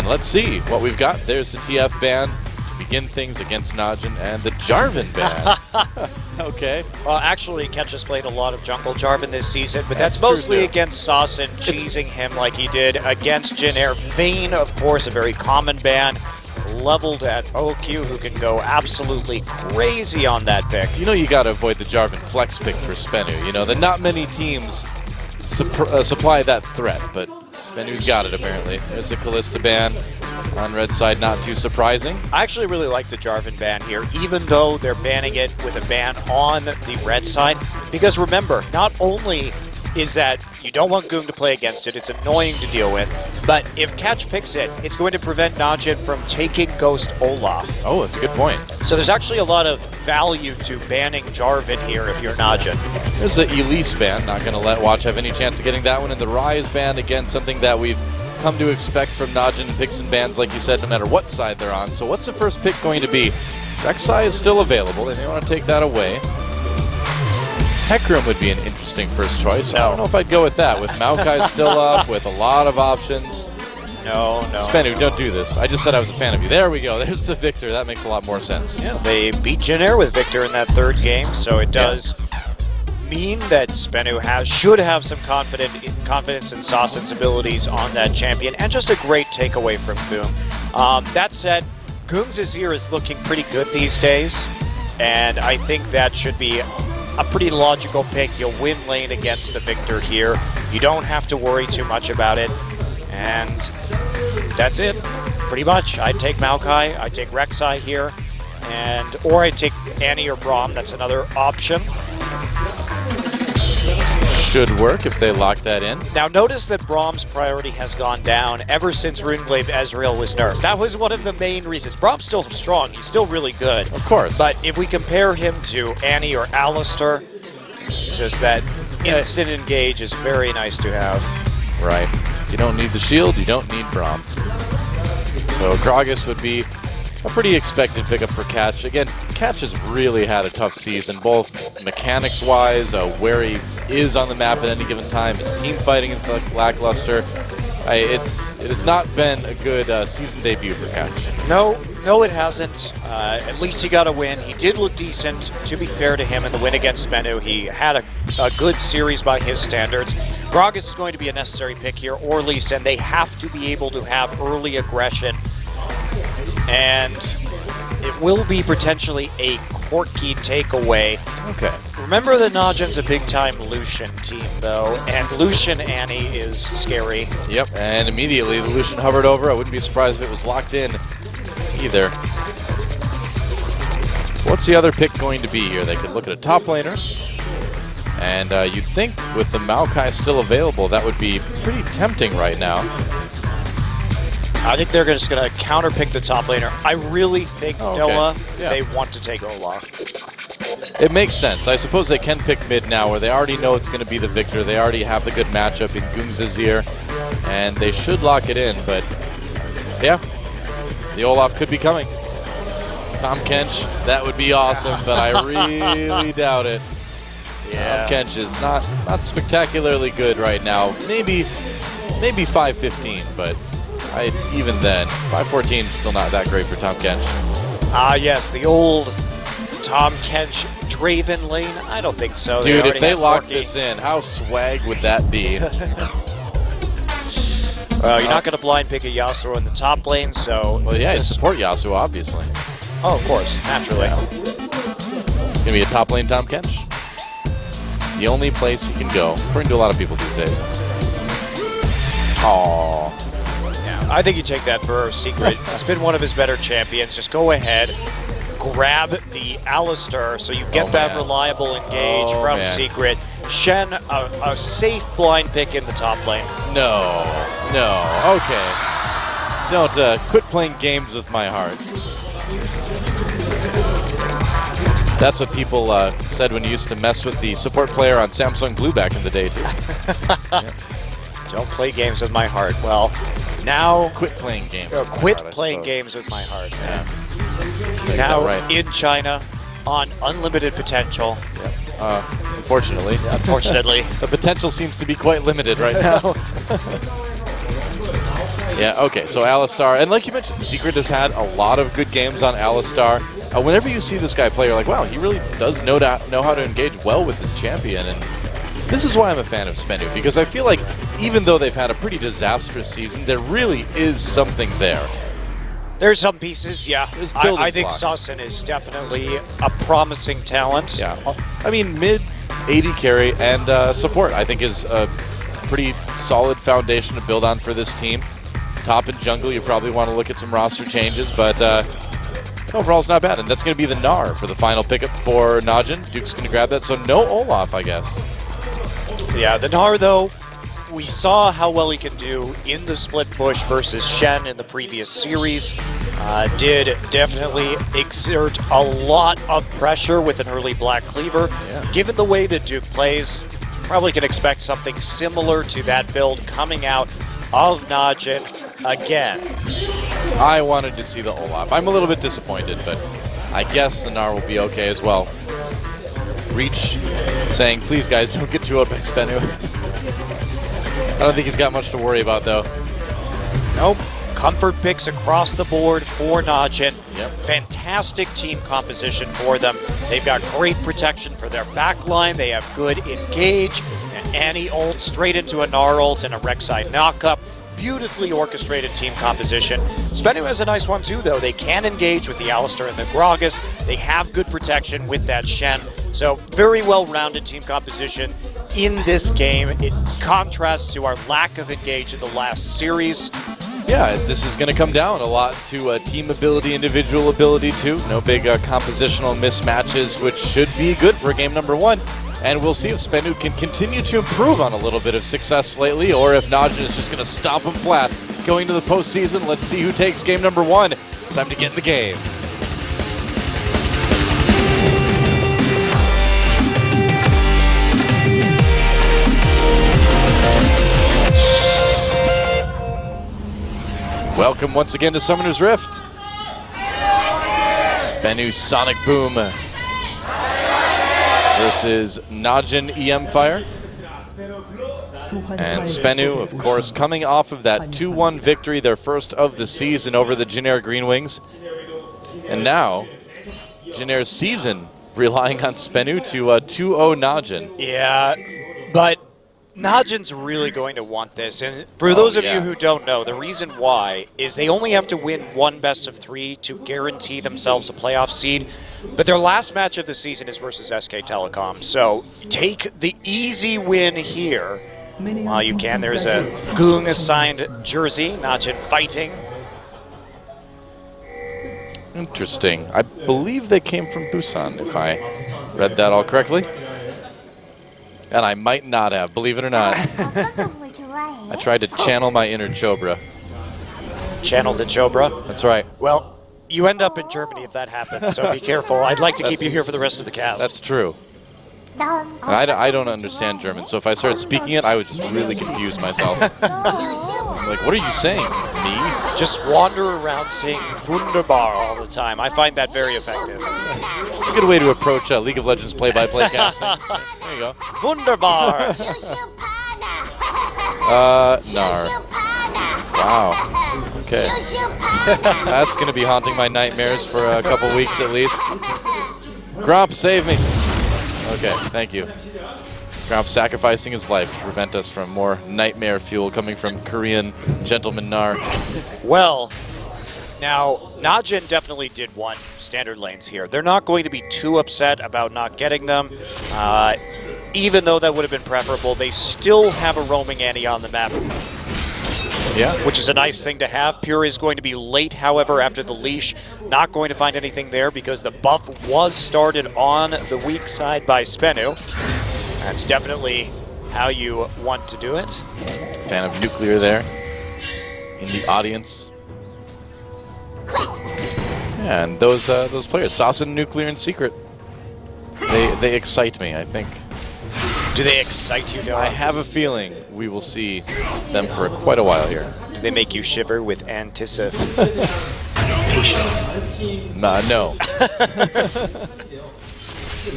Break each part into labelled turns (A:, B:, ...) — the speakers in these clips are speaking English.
A: And let's see what we've got. There's the TF ban to begin things against Najin, and the Jarvan ban. Okay.
B: Well, actually, Kench has played a lot of jungle Jarvan this season, but that's
A: true,
B: mostly
A: too.
B: against Saucin, cheesing him like he did against Jin Air. Vayne, of course, a very common ban, leveled at OQ, who can go absolutely crazy on that pick.
A: You know you got to avoid the Jarvan flex pick for Spenu. You know, that not many teams supply that threat, but Spenu's got it apparently. There's a Kalista ban on red side, not too surprising.
B: I actually really like the Jarvan ban here, even though they're banning it with a ban on the red side. Because remember, not only is that you don't want Goong to play against it, it's annoying to deal with, but if Catch picks it, it's going to prevent Najin from taking Ghost Olaf.
A: Oh, that's a good point.
B: So there's actually a lot of value to banning Jarvan here if you're Najin.
A: There's the Elise ban, not going to let Watch have any chance of getting that one. And the Rise ban, again, something that we've come to expect from Najin picks and bans, like you said, no matter what side they're on. So what's the first pick going to be? Rek'Sai is still available. They may want to take that away. Tech Room would be an interesting first choice. I don't know if I'd go with that. With Maokai still up, with a lot of options.
B: No.
A: Spenu, don't do this. I just said I was a fan of you. There we go. There's the Victor. That makes a lot more sense.
B: Yeah, they beat Jin Air with Victor in that third game, so it does mean that Spenu should have some confidence in Saucin's abilities on that champion, and just a great takeaway from Goong. That said, Goong's Azir is looking pretty good these days, and I think that should be a pretty logical pick. You'll win lane against the Victor here. You don't have to worry too much about it, and that's it, pretty much. I'd take Maokai, I'd take Rek'Sai here, or I'd take Annie or Braum. That's another option.
A: Should work if they lock that in.
B: Now notice that Braum's priority has gone down ever since Runeglaive Ezreal was nerfed. That was one of the main reasons. Braum's still strong, he's still really good.
A: Of course.
B: But if we compare him to Annie or Alistar, it's just that instant engage is very nice to have.
A: Right. You don't need the shield, you don't need Braum. So Gragas would be a pretty expected pickup for Catch. Again, Catch has really had a tough season, both mechanics-wise, where he is on the map at any given time. His team fighting is lackluster. It has not been a good season debut for Catch.
B: No, it hasn't. At least he got a win. He did look decent, to be fair to him, in the win against Spenu. He had a good series by his standards. Gragas is going to be a necessary pick here, or Lee Sin. They have to be able to have early aggression, and it will be potentially a quirky takeaway.
A: Okay.
B: Remember that Najin's a big-time Lucian team, though, and Lucian Annie is scary.
A: Yep, and immediately the Lucian hovered over. I wouldn't be surprised if it was locked in either. What's the other pick going to be here? They could look at a top laner, and you'd think with the Maokai still available, that would be pretty tempting right now.
B: I think they're just going to counter-pick the top laner. I really think Noah,
A: Yeah.
B: they want to take Olaf.
A: It makes sense. I suppose they can pick mid now, where they already know it's going to be the Victor. They already have the good matchup in Goong's Azir, and they should lock it in. But yeah, the Olaf could be coming. Tom Kench, that would be awesome, but I really doubt it.
B: Yeah.
A: Tom Kench is not spectacularly good right now. Maybe 515, but even then, 514 is still not that great for Tom Kench.
B: Ah, yes, the old Tom Kench Draven lane? I don't think so.
A: Dude, if they
B: have
A: lock
B: Corki.
A: this in, how swag would that be?
B: Well, you're not going to blind pick a Yasuo in the top lane, so...
A: Well, yeah, you support Yasuo, obviously.
B: Oh, of course, naturally.
A: Yeah. It's going to be a top lane Tom Kench. The only place he can go, according to a lot of people these days. Aww.
B: Yeah, I think you take that for Secret. It's been one of his better champions. Just go ahead, grab the Alistar so you get that reliable engage from Secret. Shen, a safe blind pick in the top lane.
A: No, okay. Don't quit playing games with my heart. That's what people said when you used to mess with the support player on Samsung Blue back in the day, too. Yeah.
B: Don't play games with my heart. Well, now...
A: Quit playing games.
B: Quit playing games with my heart.
A: Yeah.
B: He's now in China on unlimited potential.
A: Yep. Unfortunately.
B: Yeah, unfortunately.
A: The potential seems to be quite limited right now. Yeah, okay, so Alistar, and like you mentioned, Secret has had a lot of good games on Alistar. Whenever you see this guy play, you're like, wow, he really does know how to engage well with this champion, and this is why I'm a fan of Spenu, because I feel like even though they've had a pretty disastrous season, there really is something there.
B: There's some pieces, yeah. I think
A: blocks.
B: Saucin is definitely a promising talent.
A: Yeah, I mean, mid, AD carry, and support, I think is a pretty solid foundation to build on for this team. Top and jungle, you probably want to look at some roster changes, but overall it's not bad. And that's going to be the Gnar for the final pickup for Najin. Duke's going to grab that, so no Olaf, I guess.
B: Yeah, the Gnar, though, we saw how well he can do in the split push versus Shen in the previous series. Did definitely exert a lot of pressure with an early Black Cleaver.
A: Yeah.
B: Given the way that Duke plays, probably can expect something similar to that build coming out of Najin again.
A: I wanted to see the Olaf. I'm a little bit disappointed, but I guess the Gnar will be okay as well. Reach saying, please guys, don't get too out by Spenu. I don't think he's got much to worry about, though.
B: Nope. Comfort picks across the board for Najin.
A: Yep.
B: Fantastic team composition for them. They've got great protection for their backline. They have good engage. An Annie ult straight into a Gnar ult and a Rek'Sai knockup. Beautifully orchestrated team composition. Spenu has a nice one too, though. They can engage with the Alistar and the Gragas. They have good protection with that Shen. So very well-rounded team composition in this game. It contrasts to our lack of engage in the last series.
A: Yeah, this is going to come down a lot to team ability, individual ability too. No big compositional mismatches, which should be good for game number one. And we'll see if Spenu can continue to improve on a little bit of success lately, or if Najin is just going to stomp him flat. Going to the postseason, let's see who takes game number one. It's time to get in the game. Welcome once again to Summoner's Rift. Spenu Sonic Boom versus Najin EM Fire. And Spenu, of course, coming off of that 2-1 victory, their first of the season over the Jin Air Green Wings. And now, Jin Air's season relying on Spenu to 2-0 Najin.
B: Yeah, but Najin's really going to want this. And for those of you who don't know, the reason why is they only have to win one best of 3 to guarantee themselves a playoff seed. But their last match of the season is versus SK Telecom. So take the easy win here while you can. There's a Goong assigned jersey, Najin fighting.
A: Interesting. I believe they came from Busan, if I read that all correctly. And I might not have, believe it or not. I tried to channel my inner Chobra.
B: Channel the Chobra?
A: That's right.
B: Well, you end up in Germany if that happens, so be careful. I'd like to keep you here for the rest of the cast.
A: That's true. I don't understand German, so if I started speaking it, I would just really confuse myself. Like, what are you saying? Me?
B: Just wander around saying Wunderbar all the time. I find that very effective.
A: It's a good way to approach League of Legends play-by-play casting. There you go.
B: Wunderbar!
A: Gnar. Wow. Okay. That's going to be haunting my nightmares for a couple weeks at least. Gromp, save me. Okay, thank you. Gromp sacrificing his life to prevent us from more nightmare fuel coming from Korean gentleman Gnar.
B: Well, now, Najin definitely did want standard lanes here. They're not going to be too upset about not getting them. Even though that would have been preferable, they still have a roaming Annie on the map.
A: Yeah.
B: Which is a nice thing to have. Pure is going to be late, however, after the leash. Not going to find anything there because the buff was started on the weak side by Spenu. That's definitely how you want to do it.
A: Fan of Nuclear there in the audience. Yeah, and those players, Saucin, Nuclear, and Secret, they excite me, I think.
B: Do they excite you, Noah?
A: I have a feeling we will see them for quite a while here.
B: Do they make you shiver with anticipation?
A: No.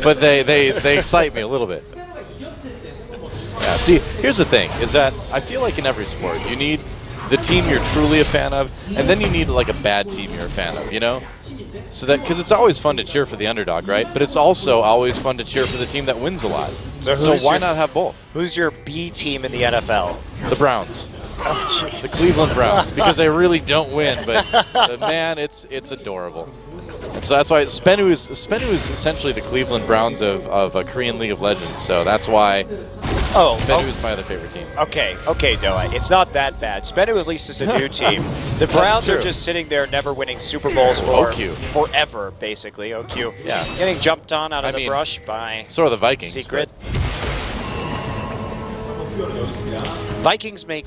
A: But they excite me a little bit. Yeah, see, here's the thing, is that I feel like in every sport, you need the team you're truly a fan of, and then you need like a bad team you're a fan of, you know? So that, because it's always fun to cheer for the underdog, right? But it's also always fun to cheer for the team that wins a lot. So why not have both?
B: Who's your B team in the NFL?
A: The Browns.
B: Oh, jeez.
A: The Cleveland Browns, because they really don't win, but man, it's adorable. And so that's why Spenu is essentially the Cleveland Browns of a Korean League of Legends. So that's why Spenu is my other favorite team.
B: Okay, Doa. It's not that bad. Spenu at least is a new team. The Browns are just sitting there, never winning Super Bowls for forever, basically. OQ.
A: Yeah.
B: Getting jumped on out of the brush by
A: so are the Vikings.
B: Secret. Vikings make.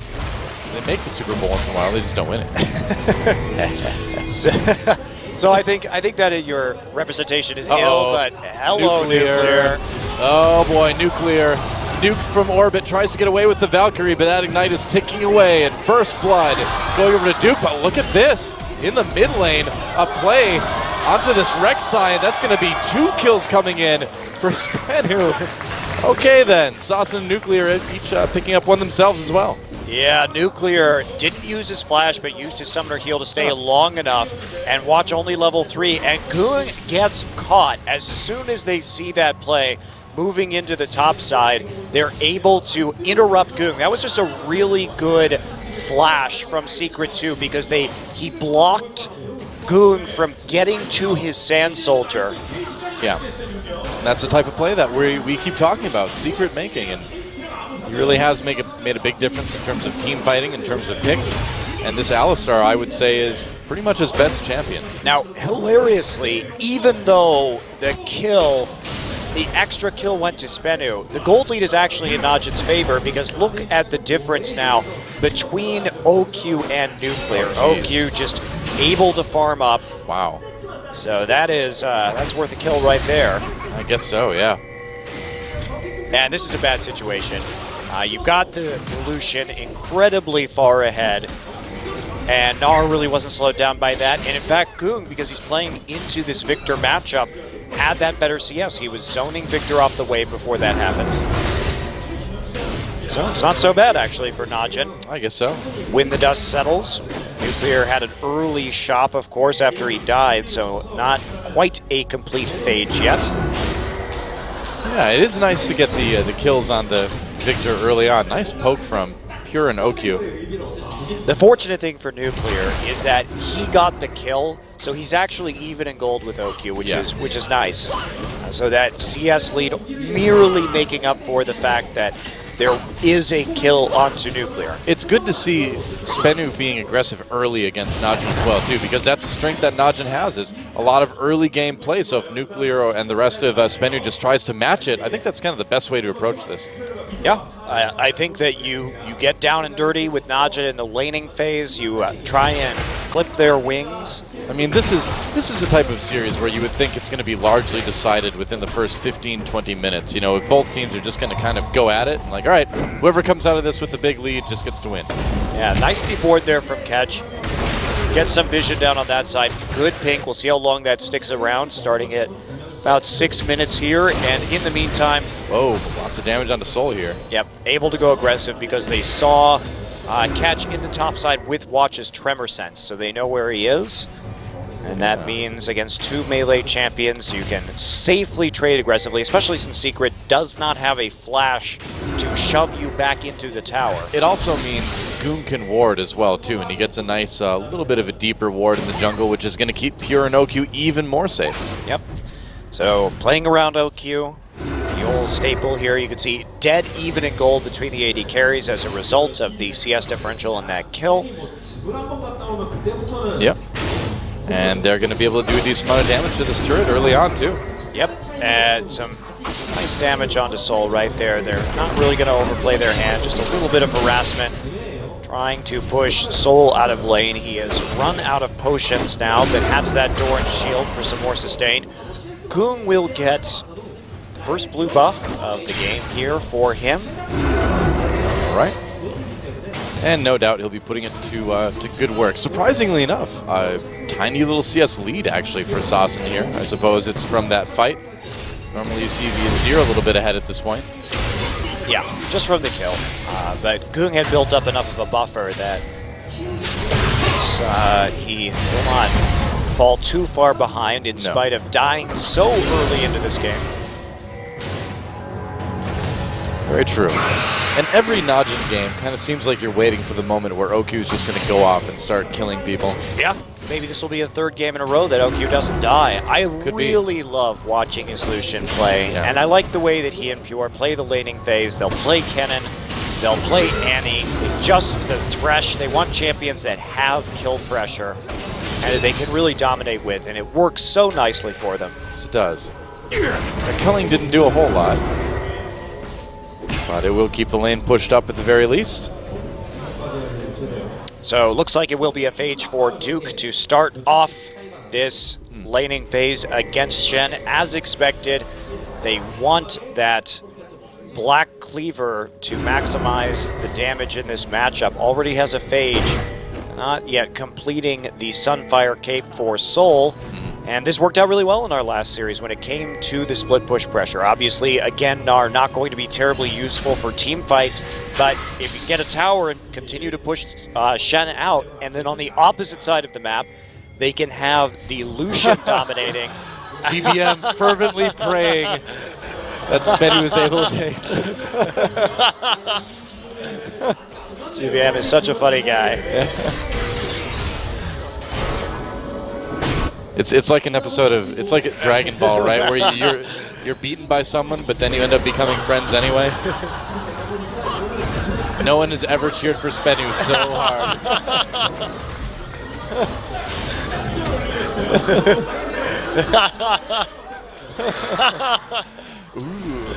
A: They make the Super Bowl once in a while. They just don't win it.
B: So I think that your representation is ill, but hello, Nuclear.
A: Oh boy, Nuclear. Nuke from orbit tries to get away with the Valkyrie, but that Ignite is ticking away. And First Blood going over to Duke, but look at this. In the mid lane, a play onto this Rek'Sai. That's going to be 2 kills coming in for Spenu. Okay then, Sauce and Nuclear each picking up one themselves as well.
B: Yeah, Nuclear didn't use his flash, but used his summoner heal to stay long enough and watch only level 3. And Goong gets caught as soon as they see that play. Moving into the top side, they're able to interrupt Goong. That was just a really good flash from Secret 2 because he blocked Goong from getting to his Sand Soldier.
A: Yeah, that's the type of play that we keep talking about, Secret making, and he really has made a big difference in terms of team fighting, in terms of picks. And this Alistar, I would say, is pretty much his best champion.
B: Now, hilariously, even though the extra kill went to Spenu, the gold lead is actually in Najin's favor because look at the difference now between OQ and Nuclear. OQ just able to farm up.
A: Wow.
B: So that's worth a kill right there.
A: I guess so, yeah.
B: And this is a bad situation. You've got the Lucian incredibly far ahead, and Gnar really wasn't slowed down by that. And in fact, Goong, because he's playing into this Victor matchup, had that better CS. He was zoning Victor off the wave before that happened. So it's not so bad, actually, for Najin.
A: I guess so.
B: When the dust settles, Nuclear had an early shop, of course, after he died, so not quite a complete phage yet.
A: Yeah, it is nice to get the kills on the Victor early on. Nice poke from Pure and OQ.
B: The fortunate thing for Nuclear is that he got the kill, so he's actually even in gold with OQ, which is nice. So that CS lead merely making up for the fact that there is a kill onto Nuclear.
A: It's good to see Spenu being aggressive early against Najin as well, too, because that's the strength that Najin has, is a lot of early game play. So if Nuclear and the rest of Spenu just tries to match it, I think that's kind of the best way to approach this.
B: Yeah, I think that you get down and dirty with Najin in the laning phase. You try and clip their wings.
A: I mean, this is a type of series where you would think it's going to be largely decided within the first 15, 20 minutes. You know, if both teams are just going to kind of go at it, and like, all right, whoever comes out of this with the big lead just gets to win.
B: Yeah, nice D-board there from Catch. Get some vision down on that side. Good pink. We'll see how long that sticks around, starting at about 6 minutes here. And in the meantime...
A: Whoa, lots of damage on the Soul here.
B: Yep, able to go aggressive because they saw Catch in the top side with Watch's Tremor Sense, so they know where he is. And that means against 2 melee champions, you can safely trade aggressively, especially since Secret does not have a flash to shove you back into the tower.
A: It also means Goong can ward as well, too, and he gets a nice little bit of a deeper ward in the jungle, which is going to keep Pure and OQ even more safe.
B: Yep. So playing around OQ, the old staple here, you can see dead even in gold between the AD carries as a result of the CS differential and that kill.
A: Yep. And they're going to be able to do a decent amount of damage to this turret early on, too.
B: Yep, and some nice damage onto Soul right there. They're not really going to overplay their hand, just a little bit of harassment. Trying to push Soul out of lane. He has run out of potions now, but has that door and shield for some more sustain. Goong will get the first blue buff of the game here for him.
A: All right. And no doubt he'll be putting it to good work. Surprisingly enough, a tiny little CS lead actually for Sasson here. I suppose it's from that fight. Normally you see Vizier a little bit ahead at this point.
B: Yeah, just from the kill. But Goong had built up enough of a buffer that he will not fall too far behind in spite of dying so early into this game.
A: Very true. And every Najin game kind of seems like you're waiting for the moment where OQ is just going to go off and start killing people.
B: Yeah, maybe this will be a third game in a row that OQ doesn't die. I really love watching his Lucian play, and I like the way that he and Pure play the laning phase. They'll play Kennen, they'll play Annie. Just the Thresh, they want champions that have kill pressure and that they can really dominate with, and it works so nicely for them.
A: Yes, it does. The killing didn't do a whole lot, but it will keep the lane pushed up at the very least.
B: So it looks like it will be a phase for Duke to start off this laning phase against Shen. As expected, they want that Black Cleaver to maximize the damage in this matchup. Already has a phage, not yet completing the Sunfire Cape for Soul. And this worked out really well in our last series when it came to the split push pressure. Obviously, again, are not going to be terribly useful for team fights, but if you get a tower and continue to push Shen out, and then on the opposite side of the map, they can have the Lucian dominating.
A: GBM fervently praying that Spenny was able to take this.
B: GBM is such a funny guy.
A: It's like an episode of, it's like a Dragon Ball, right? Where you're beaten by someone, but then you end up becoming friends anyway. No one has ever cheered for Spenu so hard.
B: Ooh.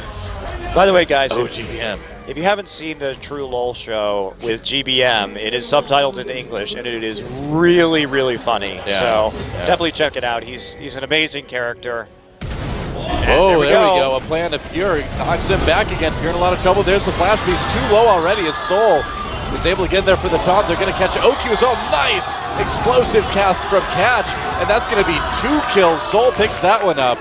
B: By the way, guys,
A: GBM.
B: If you haven't seen the True LOL show with GBM, it is subtitled into English, and it is really, really funny. So definitely check it out. He's an amazing character.
A: Oh, there we go. A plan to Pure. Knocks him back again. Pure in a lot of trouble. There's the flash piece. Too low already. His Soul is able to get there for the taunt. They're going to catch OQ as well. Nice explosive cast from Catch, and that's going to be 2 kills. Soul picks that one up.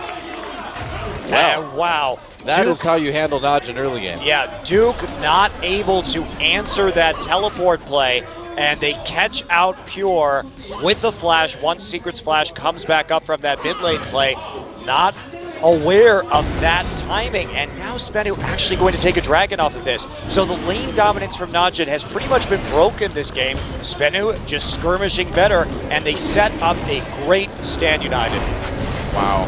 B: Wow. Wow.
A: That is how you handle Najin early game.
B: Yeah, Duke not able to answer that teleport play, and they catch out Pure with the flash. Once Secret's flash comes back up from that mid lane play, not aware of that timing, and now Spenu actually going to take a dragon off of this. So the lane dominance from Najin has pretty much been broken this game. Spenu just skirmishing better, and they set up a great stand united.
A: Wow.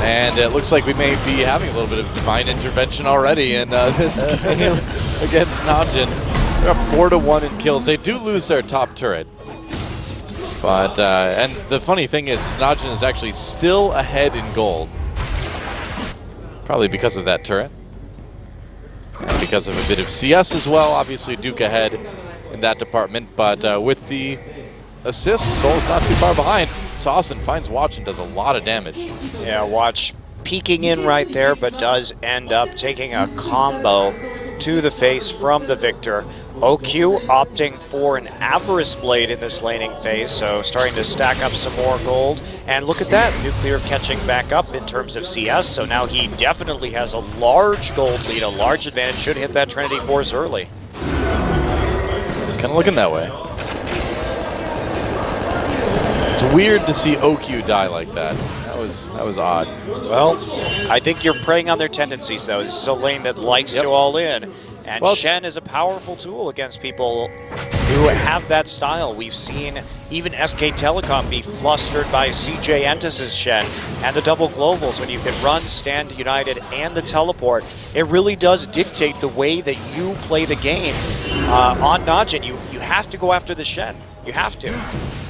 A: And it looks like we may be having a little bit of divine intervention already in this game against Najin. They're up 4-1 in kills. They do lose their top turret. But, and the funny thing is, Najin is actually still ahead in gold. Probably because of that turret. And because of a bit of CS as well. Obviously, Duke ahead in that department. But with the assist, Soul's not too far behind. Saucin finds Watch and does a lot of damage.
B: Yeah, Watch peeking in right there, but does end up taking a combo to the face from the Victor. OQ opting for an Avarice Blade in this laning phase, so starting to stack up some more gold. And look at that, Nuclear catching back up in terms of CS, so now he definitely has a large gold lead, a large advantage, should hit that Trinity Force early.
A: It's kind of looking that way. It's weird to see OQ die like that. That was odd.
B: Well, I think you're preying on their tendencies, though. This is a lane that likes to all in. And Shen is a powerful tool against people who have that style. We've seen even SK Telecom be flustered by CJ Entis' Shen and the double globals. When you can run, stand united, and the teleport, it really does dictate the way that you play the game. On Najin, you have to go after the Shen. You have to.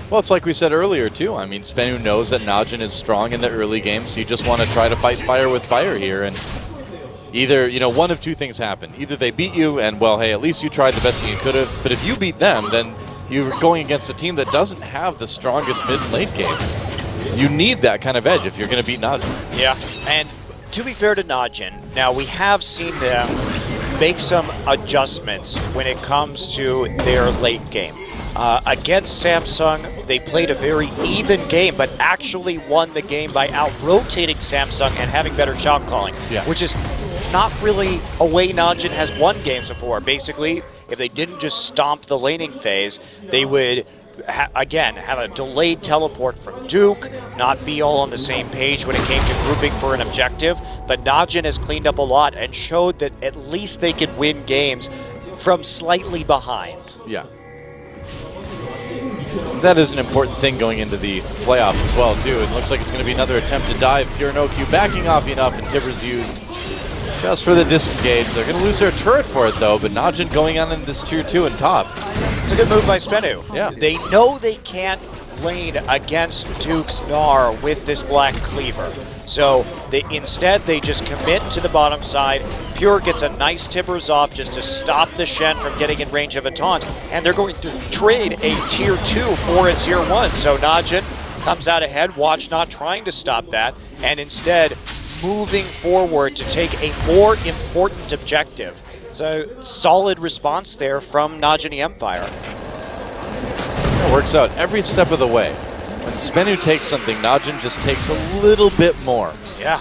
A: Well, it's like we said earlier, too. I mean, Spenu knows that Najin is strong in the early game, so you just want to try to fight fire with fire here. And either, you know, one of two things happen. Either they beat you, and, well, hey, at least you tried the best you could have. But if you beat them, then you're going against a team that doesn't have the strongest mid and late game. You need that kind of edge if you're going to beat Najin.
B: Yeah, and to be fair to Najin, now we have seen them make some adjustments when it comes to their late game. Against Samsung, they played a very even game, but actually won the game by out-rotating Samsung and having better shot calling, which is not really a way Najin has won games before. Basically, if they didn't just stomp the laning phase, they would again, have a delayed teleport from Duke, not be all on the same page when it came to grouping for an objective, but Najin has cleaned up a lot and showed that at least they could win games from slightly behind.
A: Yeah. That is an important thing going into the playoffs as well, too. It looks like it's going to be another attempt to dive. Pure and OQ backing off enough, and Tibbers used just for the disengage. They're going to lose their turret for it, though, but Najin going on in this tier 2 and top.
B: It's a good move by Spenu.
A: Yeah.
B: They know they can't lane against Duke's Gnar with this Black Cleaver. So instead they just commit to the bottom side. Pure gets a nice Tibbers off just to stop the Shen from getting in range of a taunt. And they're going to trade a tier 2 for a tier 1. So Najin comes out ahead, Watch not trying to stop that, and instead moving forward to take a more important objective. So solid response there from Najin the Empire.
A: It works out every step of the way. When Spenu takes something, Najin just takes a little bit more.
B: Yeah,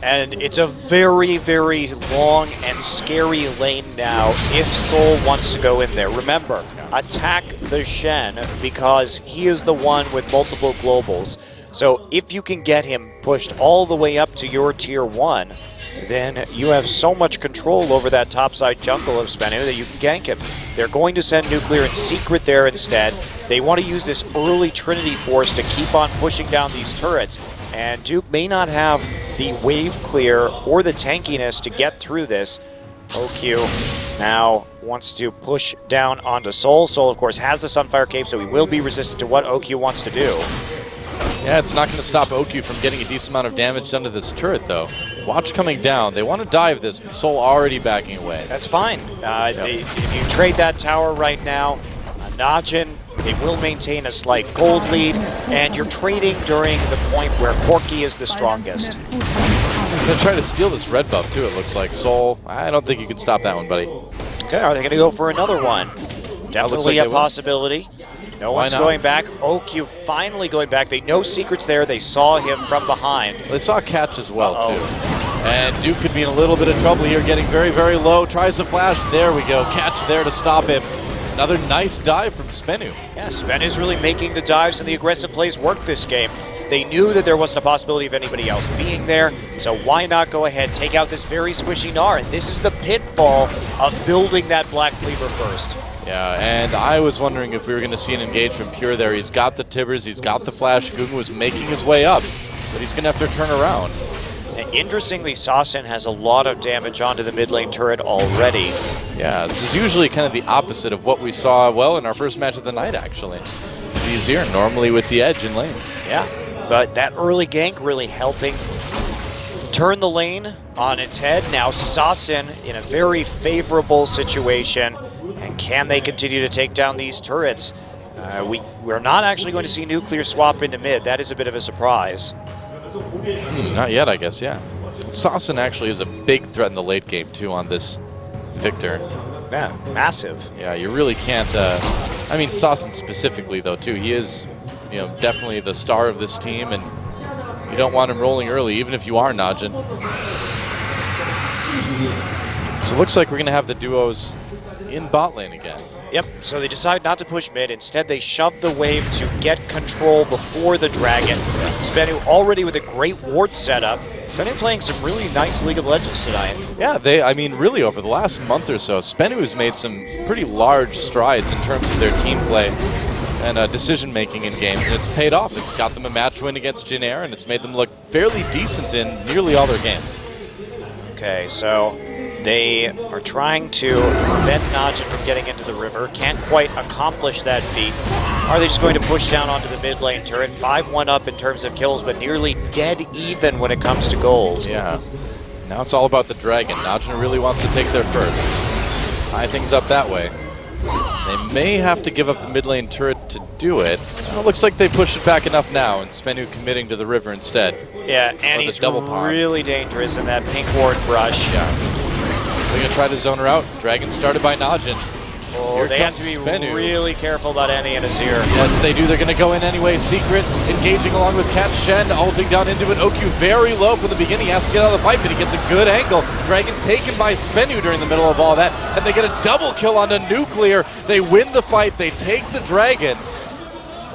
B: and it's a very, very long and scary lane now if Sol wants to go in there. Remember, attack the Shen because he is the one with multiple globals. So if you can get him pushed all the way up to your tier 1, then you have so much control over that topside jungle of Spenu that you can gank him. They're going to send Nuclear in secret there instead. They want to use this early Trinity Force to keep on pushing down these turrets. And Duke may not have the wave clear or the tankiness to get through this. OQ now wants to push down onto Sol. Sol, of course, has the Sunfire Cape, so he will be resistant to what OQ wants to do.
A: Yeah, it's not going to stop OQ from getting a decent amount of damage done to this turret, though. Watch coming down. They want to dive this, but Sol already backing away.
B: That's fine. If you trade that tower right now, Najin, they will maintain a slight gold lead, and you're trading during the point where Corki is the strongest.
A: They're going to try to steal this red buff, too, it looks like. Sol, I don't think you can stop that one, buddy.
B: Okay, are they going to go for another one? Definitely a possibility. No one's going back. OQ finally going back. They know secrets there. They saw him from behind.
A: They saw Catch as well, too. And Duke could be in a little bit of trouble here, getting very, very low. Tries to flash. There we go. Catch there to stop him. Another nice dive from Spenu.
B: Yeah, Spenu's really making the dives and the aggressive plays work this game. They knew that there wasn't a possibility of anybody else being there, so why not go ahead, take out this very squishy Gnar? And this is the pitfall of building that Black Cleaver first.
A: Yeah, and I was wondering if we were going to see an engage from Pure there. He's got the Tibbers, he's got the Flash. Gunga was making his way up, but he's going to have to turn around.
B: And interestingly, Sasin has a lot of damage onto the mid lane turret already.
A: Yeah, this is usually kind of the opposite of what we saw, well, in our first match of the night, actually. Easier, normally with the edge in lane.
B: Yeah, but that early gank really helping turn the lane on its head. Now Sasin in a very favorable situation. And can they continue to take down these turrets? We're not actually going to see Nuclear swap into mid. That is a bit of a surprise.
A: Not yet, I guess, yeah. Sasin actually is a big threat in the late game, too, on this Victor.
B: Yeah, massive.
A: Yeah, you really can't... I mean, Sasin specifically, though, too. He is, definitely the star of this team, and you don't want him rolling early, even if you are Najin. So it looks like we're going to have the duos in bot lane again.
B: Yep, so they decide not to push mid. Instead, they shove the wave to get control before the dragon. Spenu already with a great ward setup. Spenu playing some really nice League of Legends tonight.
A: Yeah, really over the last month or so, Spenu has made some pretty large strides in terms of their team play and decision-making in games, and it's paid off. It's got them a match win against Jin-Air, and it's made them look fairly decent in nearly all their games.
B: Okay, so they are trying to prevent Najin from getting into the river. Can't quite accomplish that feat. Are they just going to push down onto the mid lane turret? 5-1 up in terms of kills, but nearly dead even when it comes to gold.
A: Yeah. Now it's all about the dragon. Najin really wants to take their first. Tie things up that way. They may have to give up the mid lane turret to do it. Well, it looks like they pushed it back enough now, and Spenu committing to the river instead.
B: Yeah, and he's really dangerous in that pink ward brush.
A: Yeah. They're going to try to zone her out. Dragon started by Najin.
B: Oh, they have to be really careful about Annie and Azir.
A: Yes, they do. They're going to go in anyway. Secret, engaging along with Cat Shen, ulting down into it. OQ very low from the beginning. He has to get out of the fight, but he gets a good angle. Dragon taken by Spenu during the middle of all that. And they get a double kill onto Nuclear. They win the fight. They take the Dragon.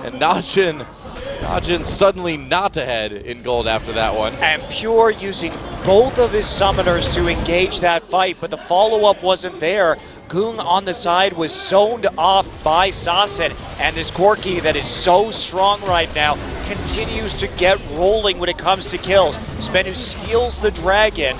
A: And Najin suddenly not ahead in gold after that one.
B: And Pure using both of his summoners to engage that fight, but the follow-up wasn't there. Goong on the side was zoned off by Sasen, and this Corki that is so strong right now continues to get rolling when it comes to kills. Spenu steals the dragon.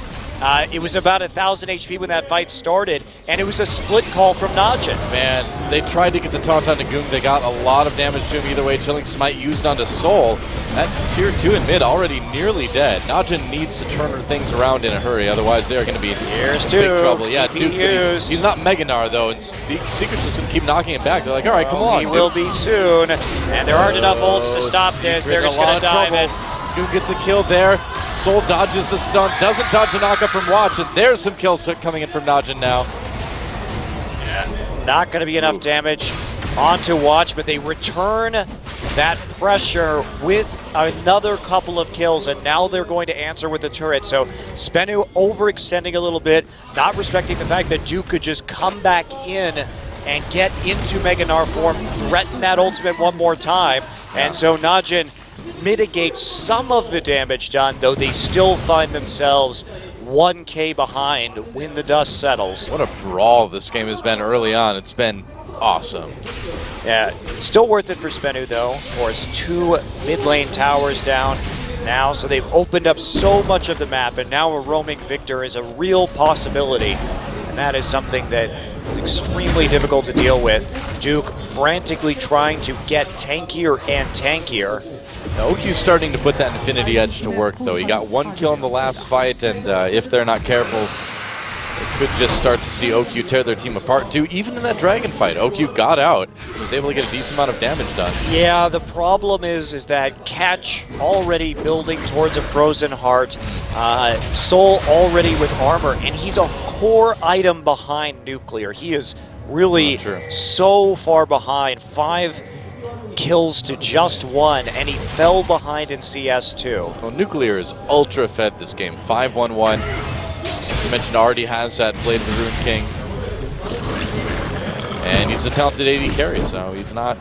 B: It was about 1,000 HP when that fight started, and it was a split call from Najin.
A: Man, they tried to get the taunt onto Goong. They got a lot of damage to him either way. Chilling Smite used onto Soul. That tier 2 in mid already nearly dead. Najin needs to turn things around in a hurry, otherwise they're going to be in big trouble. Yeah, Duke, he's not Meganar though, and Secret's just going to keep knocking him back. They're like, all right, come on.
B: He will be soon, and there aren't enough ults to stop this. They're just going to dive in.
A: Goong gets a kill there. Soul dodges the stun, doesn't dodge a knockup from Watch, and there's some kills coming in from Najin now.
B: Not going to be enough damage onto Watch, but they return that pressure with another couple of kills, and now they're going to answer with the turret. So Spenu overextending a little bit, not respecting the fact that Duke could just come back in and get into Meganar form, threaten that ultimate one more time, and so Najin mitigates some of the damage done, though they still find themselves 1K behind when the dust settles.
A: What a brawl this game has been early on. It's been awesome.
B: Yeah, still worth it for Spenu, though. Of course, 2 mid lane towers down now, so they've opened up so much of the map, and now a roaming Victor is a real possibility, and that is something that is extremely difficult to deal with. Duke frantically trying to get tankier and tankier.
A: OQ's starting to put that Infinity Edge to work, though. He got 1 kill in the last fight, and if they're not careful, they could just start to see OQ tear their team apart, too. Even in that Dragon fight, OQ got out, was able to get a decent amount of damage done.
B: Yeah, the problem is that Catch already building towards a Frozen Heart, Soul already with armor, and he's a core item behind Nuclear. He is really so far behind. 5 kills to just 1, and he fell behind in CS2.
A: Well, Nuclear is ultra fed this game. 5-1-1. You mentioned already has that Blade of the Rune King. And he's a talented AD carry, so he's not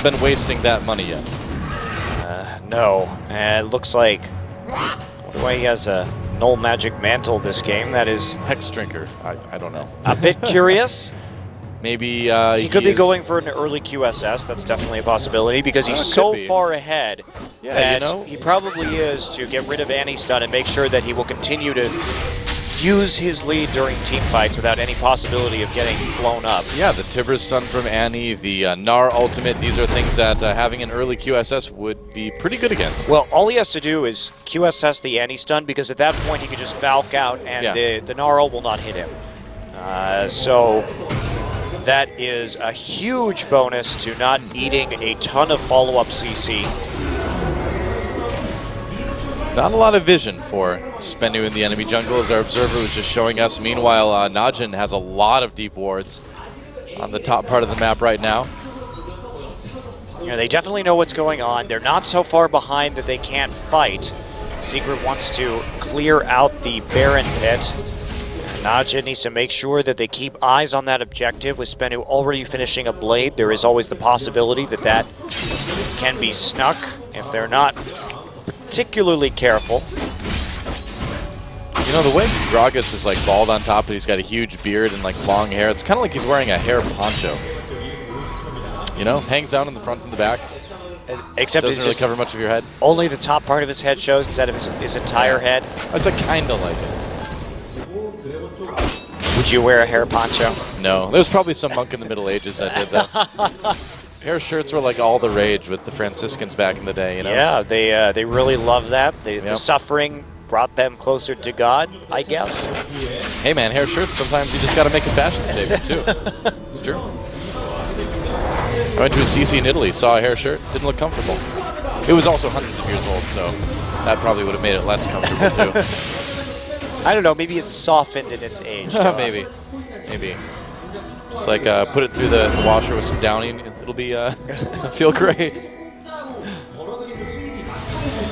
A: been wasting that money yet.
B: No, and it looks like he has a null magic mantle this game. That is
A: Hex Drinker. I don't know.
B: a bit curious.
A: Maybe
B: he could be going for an early QSS. That's definitely a possibility because he's so far ahead that he probably is to get rid of Annie's stun and make sure that he will continue to use his lead during team fights without any possibility of getting blown up.
A: Yeah, the Tibbers stun from Annie, the Gnar ultimate, these are things that having an early QSS would be pretty good against.
B: Well, all he has to do is QSS the Annie stun, because at that point he can just Valk out and the Gnar ult will not hit him. So that is a huge bonus to not needing a ton of follow-up CC.
A: Not a lot of vision for Spenu in the enemy jungle, as our observer was just showing us. Meanwhile, Najin has a lot of deep wards on the top part of the map right now.
B: Yeah, they definitely know what's going on. They're not so far behind that they can't fight. Secret wants to clear out the Baron pit. Najin needs to make sure that they keep eyes on that objective. With Spenu already finishing a blade, there is always the possibility that that can be snuck if they're not particularly careful.
A: You know, the way Gragas is like bald on top, but he's got a huge beard and like long hair, it's kind of like he's wearing a hair poncho. You know, hangs down in the front and the back.
B: Except
A: doesn't really cover much of your head.
B: Only the top part of his head shows instead of his entire head.
A: It's like kind of like it.
B: Would you wear a hair poncho?
A: No. There's probably some monk in the Middle Ages that did that. Hair shirts were like all the rage with the Franciscans back in the day, you know?
B: Yeah, they really loved that. The suffering brought them closer to God, I guess.
A: Hey man, hair shirts, sometimes you just got to make a fashion statement too. It's true. I went to a CC in Italy, saw a hair shirt, didn't look comfortable. It was also hundreds of years old, so that probably would have made it less comfortable too.
B: I don't know, maybe it's softened in its age.
A: Maybe. Just like put it through the washer with some Downy and it'll be feel great.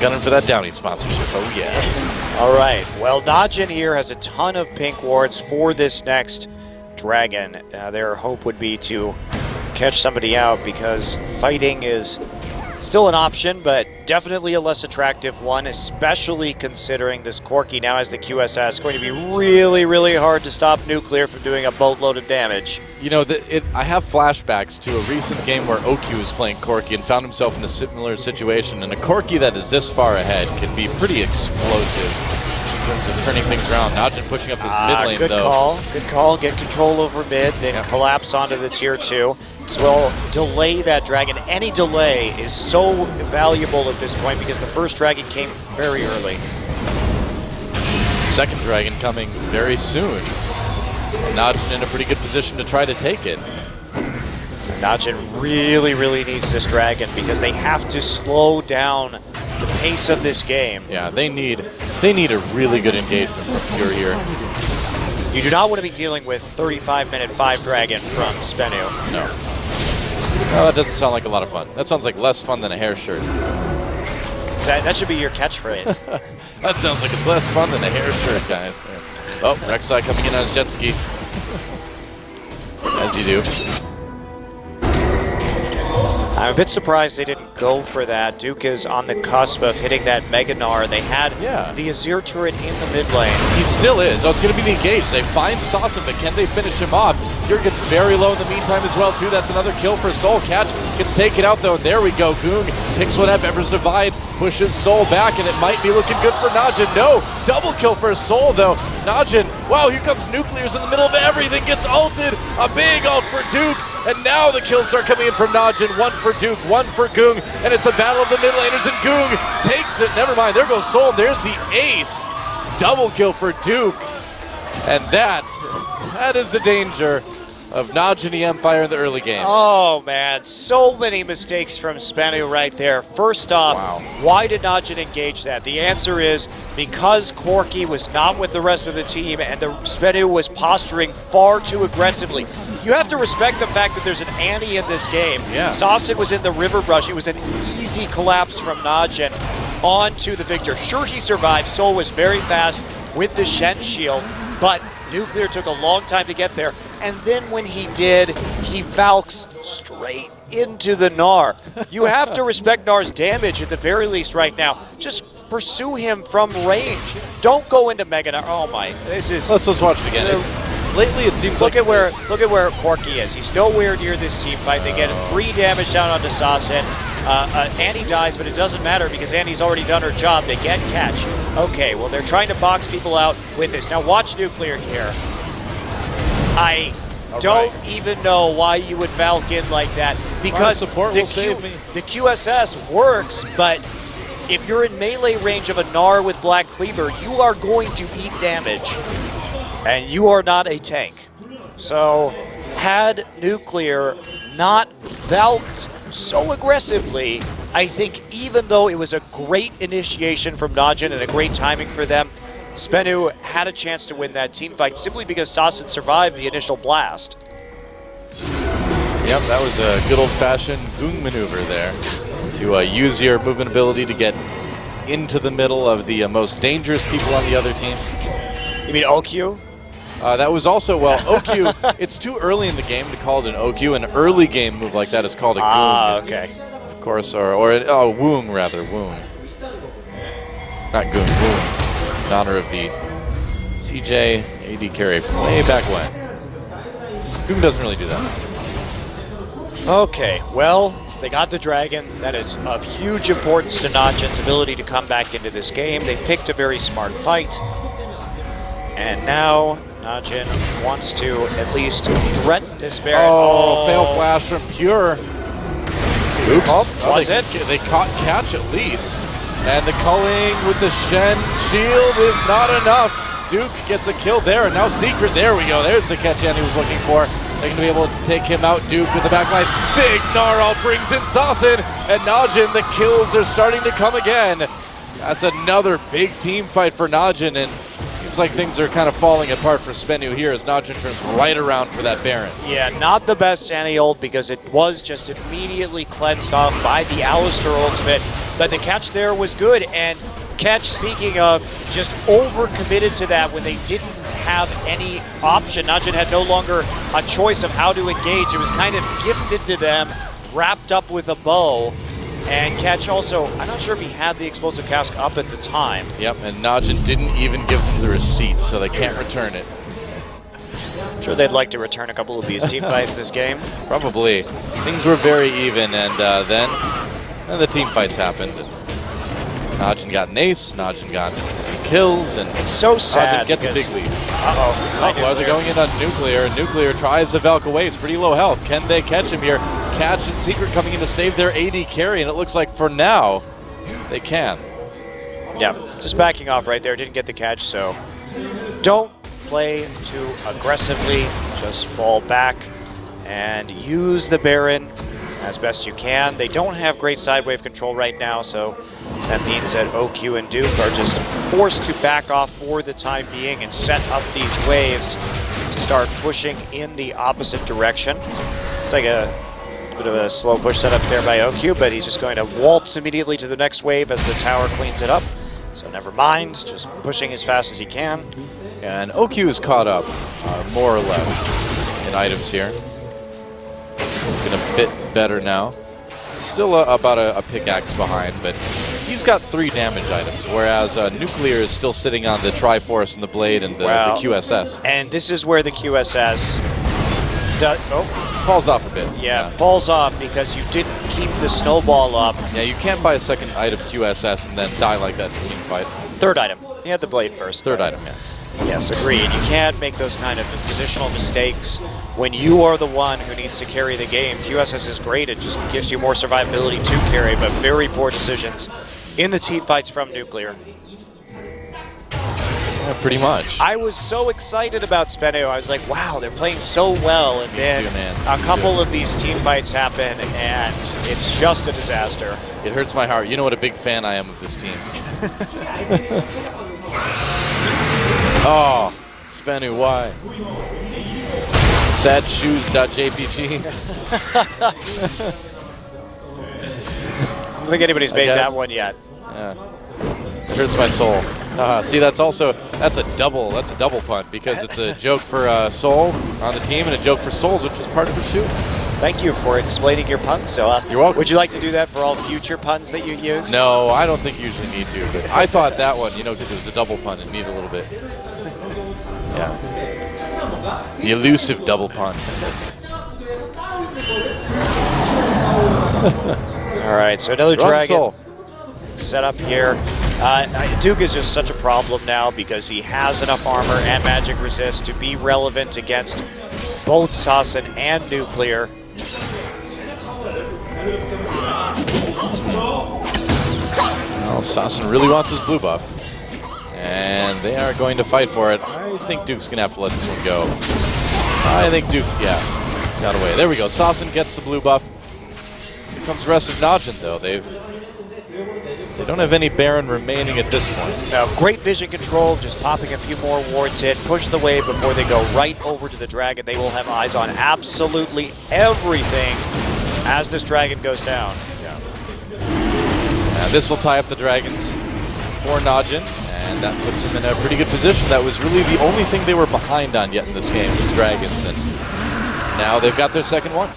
A: Gunning for that Downy sponsorship, oh yeah.
B: All right, well, Najin here has a ton of pink wards for this next dragon. Their hope would be to catch somebody out because fighting is still an option, but definitely a less attractive one, especially considering this Corki now has the QSS. It's going to be really, really hard to stop Nuclear from doing a boatload of damage.
A: You know, I have flashbacks to a recent game where Okyu was playing Corki and found himself in a similar situation, and a Corki that is this far ahead can be pretty explosive in terms of turning things around. Najin pushing up his mid lane,
B: good
A: though.
B: Good call. Get control over mid, then collapse onto the tier 2. So we'll delay that dragon. Any delay is so valuable at this point because the first dragon came very early.
A: Second dragon coming very soon. Najin in a pretty good position to try to take it.
B: Najin really, really needs this dragon because they have to slow down the pace of this game.
A: Yeah, they need a really good engagement from Pure here.
B: You do not want to be dealing with 35-minute 5 dragon from Spenu.
A: No. Well, that doesn't sound like a lot of fun. That sounds like less fun than a hair shirt.
B: That should be your catchphrase.
A: That sounds like it's less fun than a hair shirt, guys. Oh, Rek'Sai coming in on his jet ski. As you do.
B: I'm a bit surprised they didn't go for that. Duke is on the cusp of hitting that Mega Gnar. They had the Azir turret in the mid lane.
A: He still is. Oh, it's going to be the engage. They find Saucin, but can they finish him off? Pure gets very low in the meantime as well, too. That's another kill for Soul. Catch gets taken out, though. And there we go. Goong picks one up. Ember's Divide pushes Soul back, and it might be looking good for Najin. No, double kill for Soul, though. Najin, wow, here comes Nuclear's in the middle of everything. Gets ulted. A big ult for Duke. And now the kills start coming in from Najin. One for Duke, one for Goong. And it's a battle of the mid laners, and Goong takes it. Never mind, there goes Soul. There's the ace. Double kill for Duke. And that is the danger of Najin the Empire in the early game.
B: Oh, man. So many mistakes from Spenu right there. First off, why did Najin engage that? The answer is because Corki was not with the rest of the team and the Spenu was posturing far too aggressively. You have to respect the fact that there's an Annie in this game.
A: Yeah.
B: Saucin was in the river brush. It was an easy collapse from Najin onto the Victor. Sure, he survived. Soul was very fast with the Shen shield, but Nuclear took a long time to get there. And then when he did, he Valks straight into the Gnar. You have to respect Gnar's damage at the very least right now. Just pursue him from range. Don't go into Mega Gnar. Oh my, this is...
A: Let's watch it again. Lately it seems
B: look at where Corki is. He's nowhere near this team fight. They get 3 damage down onto Saucin. Annie dies, but it doesn't matter because Annie's already done her job. They get catch. Okay, well they're trying to box people out with this. Now watch Nuclear here. I don't even know why you would Valk in like that because the QSS works, but if you're in melee range of a Gnar with Black Cleaver, you are going to eat damage, and you are not a tank. So had Nuclear not Valked so aggressively, I think even though it was a great initiation from Najin and a great timing for them, Spenu had a chance to win that team fight simply because Saucin survived the initial blast.
A: Yep, that was a good old-fashioned Goong maneuver there to use your movement ability to get into the middle of the most dangerous people on the other team.
B: You mean Okyu?
A: That was also, well, Okyu, it's too early in the game to call it an Okyu. An early game move like that is called a Goong.
B: Ah, okay.
A: Of course, or Woong rather, Woong. Not Goong, Woong. In honor of the CJ AD carry from way back when. Goong doesn't really do that.
B: Okay, well, they got the dragon. That is of huge importance to Najin's ability to come back into this game. They picked a very smart fight. And now Najin wants to at least threaten this Baron.
A: Oh, fail flash from Pure. Oops.
B: Was it?
A: They caught catch at least. And the culling with the Shen shield is not enough. Duke gets a kill there, and now Secret. There we go. There's the catch Andy was looking for. They're going to be able to take him out. Duke with the backline. Big Gnarl brings in Saucin, and Najin. The kills are starting to come again. That's another big team fight for Najin, and it seems like things are kind of falling apart for Spenu here as Najin turns right around for that Baron.
B: Yeah, not the best Annie ult because it was just immediately cleansed off by the Alistar ultimate. But the catch there was good, and catch, speaking of, just over-committed to that when they didn't have any option. Najin had no longer a choice of how to engage. It was kind of gifted to them, wrapped up with a bow. And Catch also, I'm not sure if he had the explosive cask up at the time.
A: Yep, and Najin didn't even give them the receipt, so they can't return it.
B: I'm sure they'd like to return a couple of these team fights this game.
A: Probably. Things were very even, and then the team fights happened. And Najin got an ace, Najin got kills, and
B: it's so sad.
A: Najin gets a big lead.
B: Uh-oh.
A: They're going in on Nuclear. Nuclear tries to Valk away. It's pretty low health. Can they catch him here? Catch and Secret coming in to save their AD carry, and it looks like for now, they can.
B: Yeah, just backing off right there. Didn't get the catch, so don't play too aggressively. Just fall back and use the Baron as best you can. They don't have great side wave control right now, so that means that OQ and Duke are just forced to back off for the time being and set up these waves to start pushing in the opposite direction. It's like a bit of a slow push setup there by OQ, but he's just going to waltz immediately to the next wave as the tower cleans it up. So never mind, just pushing as fast as he can.
A: And OQ is caught up, more or less, in items here. Looking a bit better now. Still about a pickaxe behind, but he's got 3 damage items, whereas Nuclear is still sitting on the Triforce and the Blade and the QSS.
B: And this is where the QSS
A: falls off a bit.
B: Yeah, falls off because you didn't keep the snowball up.
A: Yeah, you can't buy a second item QSS and then die like that in a team fight.
B: Third item. He had the Blade first.
A: Third item, yeah.
B: Yes, agreed. You can't make those kind of positional mistakes when you are the one who needs to carry the game. QSS is great. It just gives you more survivability to carry, but very poor decisions in the team fights from Nuclear.
A: Yeah, pretty much.
B: I was so excited about Spenu. I was like, wow, they're playing so well. And then a couple of these team fights happen, and it's just a disaster.
A: It hurts my heart. You know what a big fan I am of this team. Oh, Spenu, why? Sadshoes.jpg.
B: I don't think anybody's made that one yet.
A: Yeah. It hurts my soul. See, that's a double punt because it's a joke for Soul on the team and a joke for Souls, which is part of the shoot.
B: Thank you for explaining your puns, Noah.
A: You're welcome.
B: Would you like to do that for all future puns that you use?
A: No, I don't think you usually need to, but I thought that one, because it was a double pun, it needed a little bit. Yeah. The elusive double pun.
B: All right, so another dragon set up here. Duke is just such a problem now because he has enough armor and magic resist to be relevant against both Sassen and Nuclear.
A: Well, Sassen really wants his blue buff, and they are going to fight for it. I think Duke's going to have to let this one go. I think Duke's, got away. There we go. Sassen gets the blue buff. Here comes the rest of Najin, though. They don't have any Baron remaining at this point.
B: No, great vision control, just popping a few more wards in, push the wave before they go right over to the dragon. They will have eyes on absolutely everything as this dragon goes down.
A: And this will tie up the dragons for Najin, and that puts them in a pretty good position. That was really the only thing they were behind on yet in this game, was dragons, and now they've got their second one.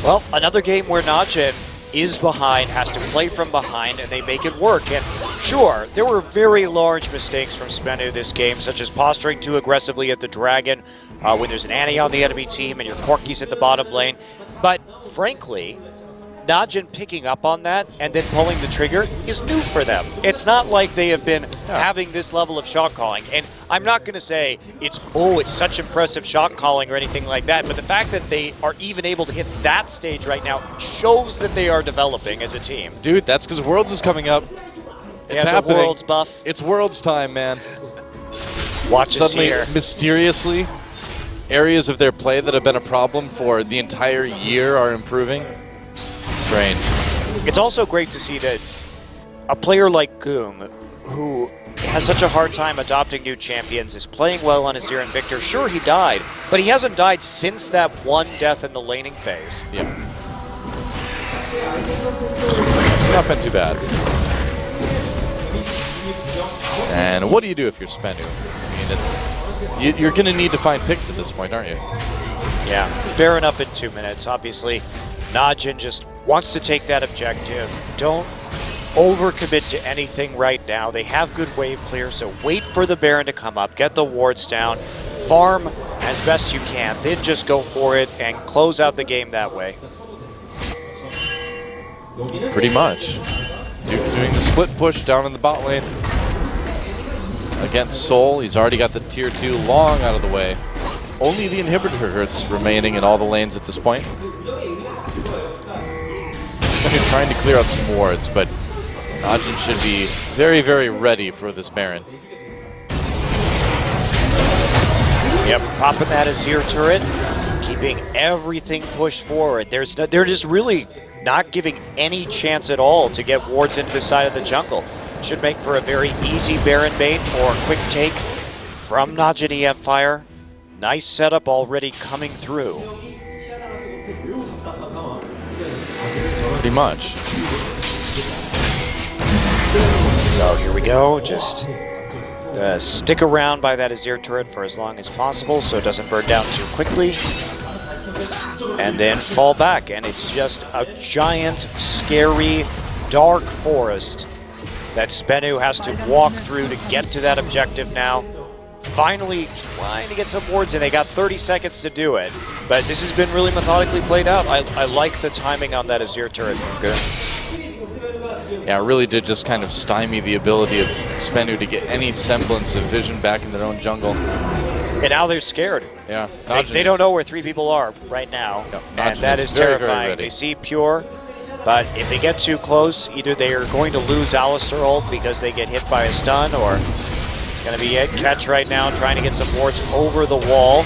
B: Well, another game where Najin is behind, has to play from behind, and they make it work. And sure, there were very large mistakes from Spenu this game, such as posturing too aggressively at the dragon when there's an Annie on the enemy team and your Corky's in the bottom lane. But frankly, Najin picking up on that and then pulling the trigger is new for them. It's not like they have been having this level of shot calling. And I'm not going to say it's such impressive shot calling or anything like that, but the fact that they are even able to hit that stage right now shows that they are developing as a team.
A: Dude, that's because Worlds is coming up. It's happening.
B: The Worlds buff.
A: It's Worlds time, man.
B: Watch
A: Suddenly,
B: here.
A: Mysteriously, areas of their play that have been a problem for the entire year are improving. Strange.
B: It's also great to see that a player like Goom, who has such a hard time adopting new champions, is playing well on Azir and Victor. Sure, he died, but he hasn't died since that one death in the laning phase.
A: Yeah. It's not been too bad. And what do you do if you're Spenu? I mean, you're going to need to find picks at this point, aren't you?
B: Yeah, Baron up in 2 minutes. Obviously, Najin just wants to take that objective. Don't overcommit to anything right now. They have good wave clear, so wait for the Baron to come up, get the wards down, farm as best you can, then just go for it and close out the game that way.
A: Pretty much. Doing the split push down in the bot lane against Soul. He's already got the tier 2 long out of the way. Only the inhibitor hurts remaining in all the lanes at this point. Trying to clear out some wards, but Najin should be very, very ready for this Baron.
B: Yep, popping that Azir turret, keeping everything pushed forward. They're just really not giving any chance at all to get wards into the side of the jungle. Should make for a very easy Baron bait or quick take from Najin Empire. Nice setup already coming through.
A: Pretty much.
B: So here we go, just stick around by that Azir turret for as long as possible so it doesn't burn down too quickly. And then fall back, and it's just a giant, scary, dark forest that Spenu has to walk through to get to that objective now. Finally trying to get some wards in. They got 30 seconds to do it, but this has been really methodically played out. I like the timing on that Azir turret from Goon.
A: Yeah, it really did just kind of stymie the ability of Spenu to get any semblance of vision back in their own jungle.
B: And now they're scared.
A: Yeah,
B: they don't know where 3 people are right now, and that is terrifying.
A: Very
B: they see Pure, but if they get too close, either they are going to lose Alistar ult because they get hit by a stun, or it's going to be it. Catch right now, trying to get some wards over the wall.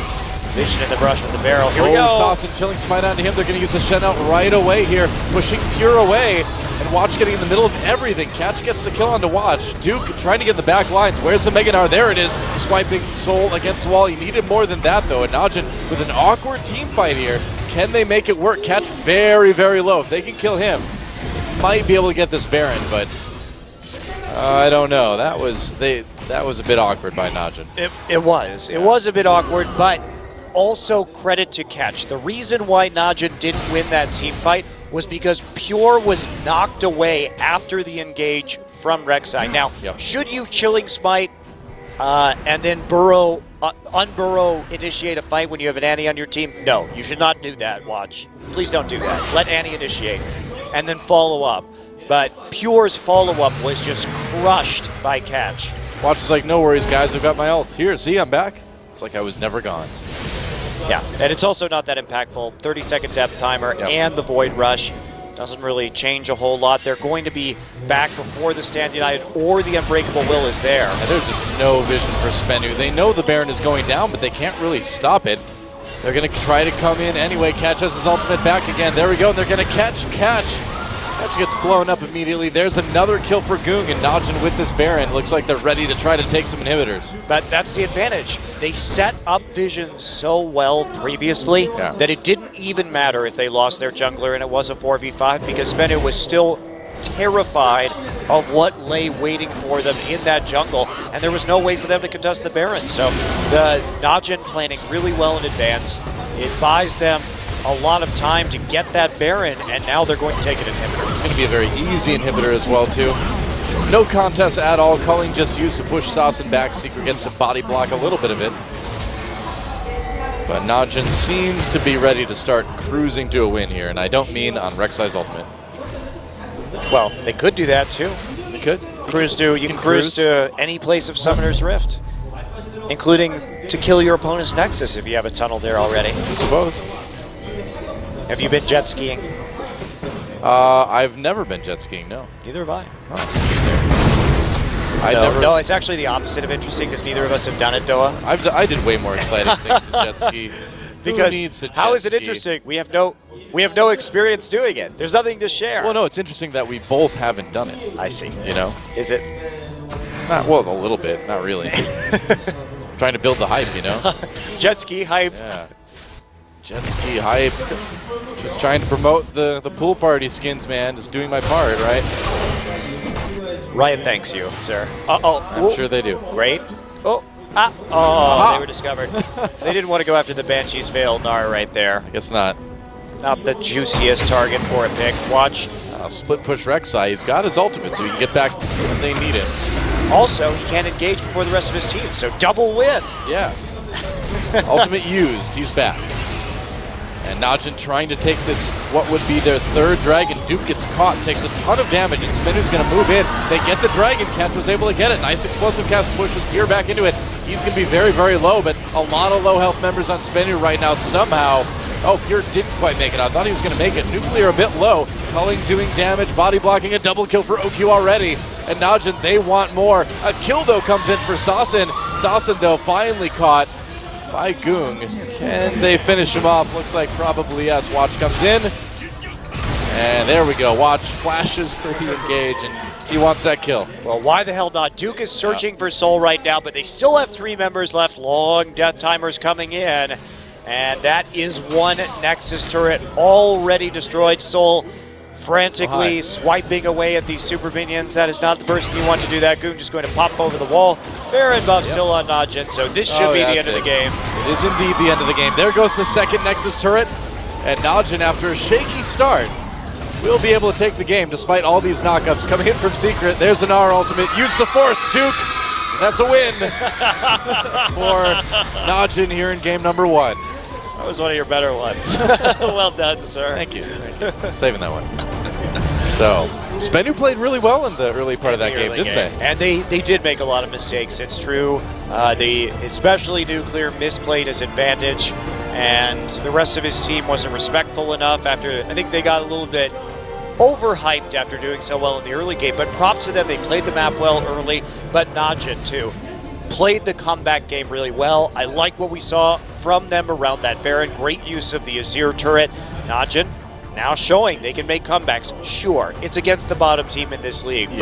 B: Vision in the brush with the barrel. Here we go.
A: Saucin chilling smite onto him. They're going to use a Shen out right away here, pushing Pure away. And Watch getting in the middle of everything. Catch gets the kill onto Watch. Duke trying to get in the back lines. Where's the Meganar? There it is. Swiping Soul against the wall. He needed more than that, though. And Najin with an awkward team fight here. Can they make it work? Catch very, very low. If they can kill him, might be able to get this Baron, but I don't know. That was a bit awkward by Najin.
B: It was a bit awkward, but also credit to Catch. The reason why Najin didn't win that team fight was because Pure was knocked away after the engage from Rek'Sai. Now, should you Chilling Smite and then unburrow initiate a fight when you have an Annie on your team? No, you should not do that, Watch. Please don't do that. Let Annie initiate and then follow up. But Pure's follow-up was just crushed by Catch.
A: Watch is like, no worries, guys. I've got my ult. Here, see, I'm back. It's like I was never gone.
B: Yeah, and it's also not that impactful. 30-second depth timer and the Void Rush doesn't really change a whole lot. They're going to be back before the Stand United or the Unbreakable Will is there.
A: And there's just no vision for Spenu. They know the Baron is going down, but they can't really stop it. They're going to try to come in anyway. Catch has his ultimate back again. There we go. They're going to Catch. Catch gets blown up immediately. There's another kill for Goong, and Najin with this Baron. Looks like they're ready to try to take some inhibitors.
B: But that's the advantage. They set up Vision so well previously that it didn't even matter if they lost their jungler and it was a 4v5 because Spenu was still terrified of what lay waiting for them in that jungle, and there was no way for them to contest the Baron. So the Najin planning really well in advance. It buys them a lot of time to get that Baron, and now they're going to take an inhibitor.
A: It's going to be a very easy inhibitor as well, too. No contest at all. Culling just used to push Saucin back. Secret gets to body block a little bit of it. But Najin seems to be ready to start cruising to a win here, and I don't mean on Rek'Sai's ultimate.
B: Well, they could do that, too.
A: They could.
B: You can cruise to any place of Summoner's Rift, including to kill your opponent's Nexus if you have a tunnel there already.
A: I suppose.
B: Have you been jet skiing?
A: I've never been jet skiing, no.
B: Neither have I.
A: Oh, interesting.
B: No, it's actually the opposite of interesting because neither of us have done it, Doa.
A: I did way more exciting things than jet ski.
B: Because how is it interesting? We have no experience doing it. There's nothing to share.
A: Well, no, it's interesting that we both haven't done it.
B: I see.
A: You know?
B: Is it?
A: Well, a little bit, not really. Trying to build the hype, you know?
B: Jet ski hype.
A: Yeah. Jet ski hype. Just trying to promote the pool party skins, man. Just doing my part, right?
B: Riot thanks you, sir. Uh-oh.
A: I'm sure they do.
B: Great. Oh. Ah. Oh, they were discovered. They didn't want to go after the Banshee's Veil Gnar right there.
A: I guess not.
B: Not the juiciest target for a pick. Watch.
A: Split push Rek'Sai. He's got his ultimate, so he can get back when they need it.
B: Also, he can't engage before the rest of his team, so double win.
A: Yeah. Ultimate used. He's back. And Najin trying to take this, what would be their third dragon. Duke gets caught, takes a ton of damage, and Spinu's going to move in. They get the dragon catch, was able to get it. Nice explosive cast, pushes Gear back into it. He's going to be very, very low, but a lot of low health members on Spinu right now somehow. Oh, Gear didn't quite make it. I thought he was going to make it. Nuclear a bit low. Culling doing damage, body blocking, a double kill for OQ already. And Najin, they want more. A kill, though, comes in for Sasin. Sasin, though, finally caught by Goong. Can they finish him off? Looks like probably yes. Watch comes in. And there we go. Watch flashes for the engage, and he wants that kill.
B: Well, why the hell not? Duke is searching for Soul right now, but they still have 3 members left. Long death timers coming in. And that is one Nexus turret already destroyed. Soul frantically swiping away at these super minions. That is not the person you want to do that. Goong just going to pop over the wall. Baron buff still on Najin, so this should be the end of the game.
A: It is indeed the end of the game. There goes the second Nexus turret. And Najin, after a shaky start, will be able to take the game despite all these knockups coming in from Secret. There's an R ultimate. Use the force, Duke. That's a win for Najin here in game number 1.
B: That was one of your better ones. Well done, sir.
A: Thank you. Saving that one. So, Spenu played really well in the early part of that game, didn't they?
B: And they did make a lot of mistakes. It's true. They, especially Nuclear, misplayed his advantage, and the rest of his team wasn't respectful enough after, I think they got a little bit overhyped after doing so well in the early game, but props to them. They played the map well early, but Najin too. Played the comeback game really well. I like what we saw from them around that Baron. Great use of the Azir turret. Najin now showing they can make comebacks. Sure, it's against the bottom team in this league, but